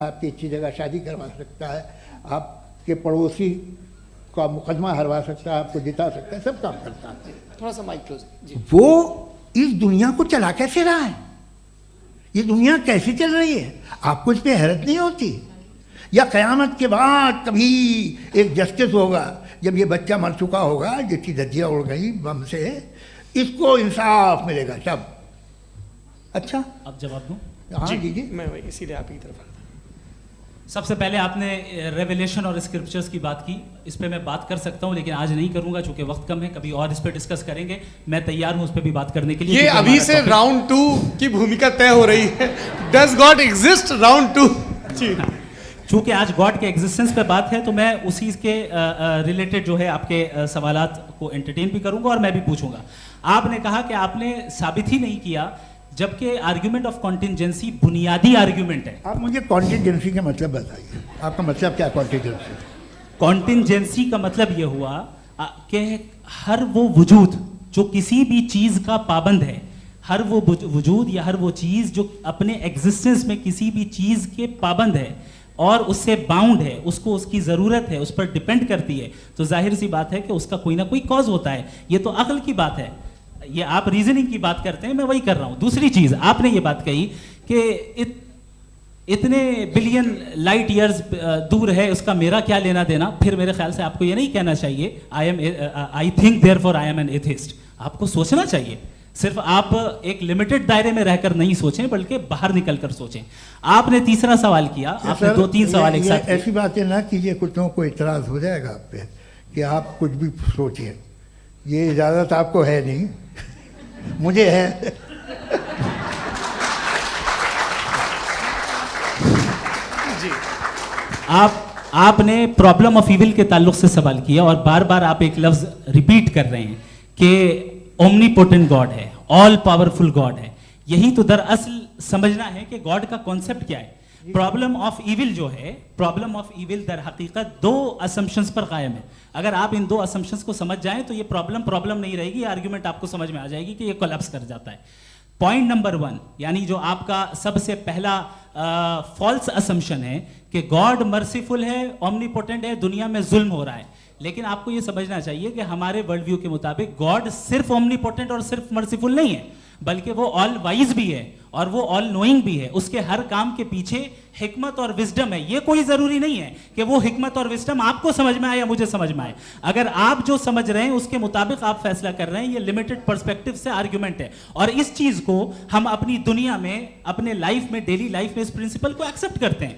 आपकी अच्छी जगह शादी करवा सकता है, आपके पड़ोसी का मुकदमा हरवा सकता है, आपको जिता सकता है, सब काम करता है। थोड़ा सा माइक क्लोज जी। वो इस दुनिया को चला कैसे रहा है, ये दुनिया कैसे चल रही है, आपको इस पर हैरत नहीं होती? या क़यामत के बाद कभी एक जस्टिस होगा, जब ये बच्चा मर चुका होगा जिसकी धज्जियाँ उड़ गई बम से, इसको इंसाफ मिलेगा तब। अच्छा अब जवाब दूं? हाँ दीजिए। मैं वही इसीलिए आप ही की तरफ आता। सबसे पहले आपने रेवलेशन और स्क्रिप्चर्स की बात की, इस पे मैं बात कर सकता हूं लेकिन आज नहीं करूंगा चूंकि वक्त कम है, कभी और इस पे डिस्कस करेंगे। मैं तैयार हूं उस पे भी बात करने के लिए। ये अभी से राउंड 2 की भूमिका तय हो रही है। डज गॉड एग्जिस्ट राउंड 2 जी। चूंकि आज गॉड के एग्जिस्टेंस पे बात है तो मैं उसी के रिलेटेड जो है आपके सवालात को एंटरटेन भी करूंगा और मैं भी पूछूंगा। आपने कहा कि आपने साबित ही नहीं किया, जबकि आर्ग्यूमेंट ऑफ कॉन्टिंजेंसी बुनियादी आर्ग्यूमेंट है। आप मुझे कॉन्टिंजेंसी का मतलब बताइए, आपका मतलब क्या कॉन्टिंजेंसी? कॉन्टिंजेंसी का मतलब यह हुआ कि हर वो वजूद जो किसी भी चीज का पाबंद है, हर वो वजूद या हर वो चीज जो अपने एग्जिस्टेंस में किसी भी चीज के पाबंद है और उससे बाउंड है, उसको उसकी ज़रूरत है, उस पर डिपेंड करती है, तो जाहिर सी बात है कि उसका कोई ना कोई कॉज होता है। ये तो अक्ल की बात है, ये आप रीजनिंग की बात करते हैं, मैं वही कर रहा हूँ। दूसरी चीज़ आपने ये बात कही कि इतने बिलियन लाइट ईयर्स दूर है, उसका मेरा क्या लेना देना। फिर मेरे ख्याल से आपको ये नहीं कहना चाहिए I think therefore I am an atheist. आपको सोचना चाहिए, सिर्फ आप एक लिमिटेड दायरे में रहकर नहीं सोचें बल्कि बाहर निकलकर सोचें। आपने तीसरा सवाल किया, आपने 2-3 सवाल एक साथ। ऐसी बातें ना कीजिए, कुछ लोगों को इतराज हो जाएगा आप पे कि आप कुछ भी सोचिए। ये इजाज़त आपको है नहीं, मुझे है। जी। आपने प्रॉब्लम ऑफ इविल के ताल्लुक से सवाल किया और बार बार आप एक लफ्ज रिपीट कर रहे हैं कि ओमनीपोटेंट गॉड है, ऑल पावरफुल गॉड है। यही तो दरअसल समझना है कि गॉड का कॉन्सेप्ट क्या है। प्रॉब्लम ऑफ इविल जो है, प्रॉब्लम ऑफ इविल दर हकीकत 2 असम्पशंस पर कायम है। अगर आप इन 2 असम्पशंस को समझ जाएं तो ये प्रॉब्लम नहीं रहेगी, आर्ग्यूमेंट आपको समझ में आ जाएगी कि ये कोलैप्स कर जाता है। पॉइंट नंबर 1, यानी जो आपका सबसे पहला फॉल्स असम्पशन है कि गॉड मर्सीफुल है, ओमनीपोटेंट है, दुनिया में जुल्म हो रहा है। लेकिन आपको यह समझना चाहिए कि हमारे वर्ल्ड व्यू के मुताबिक गॉड सिर्फ ओमनीपोटेंट और सिर्फ मर्सीफुल नहीं है, बल्कि वो ऑल वाइज भी है और वो ऑल नोइंग भी है। उसके हर काम के पीछे हिकमत और विजडम है। ये कोई जरूरी नहीं है कि वो हिकमत और विजडम आपको समझ में आए या मुझे समझ में आए। अगर आप जो समझ रहे हैं उसके मुताबिक आप फैसला कर रहे हैं, ये लिमिटेड पर्सपेक्टिव से आर्ग्यूमेंट है। और इस चीज को हम अपनी दुनिया में, अपने लाइफ में, डेली लाइफ में इस प्रिंसिपल को एक्सेप्ट करते हैं।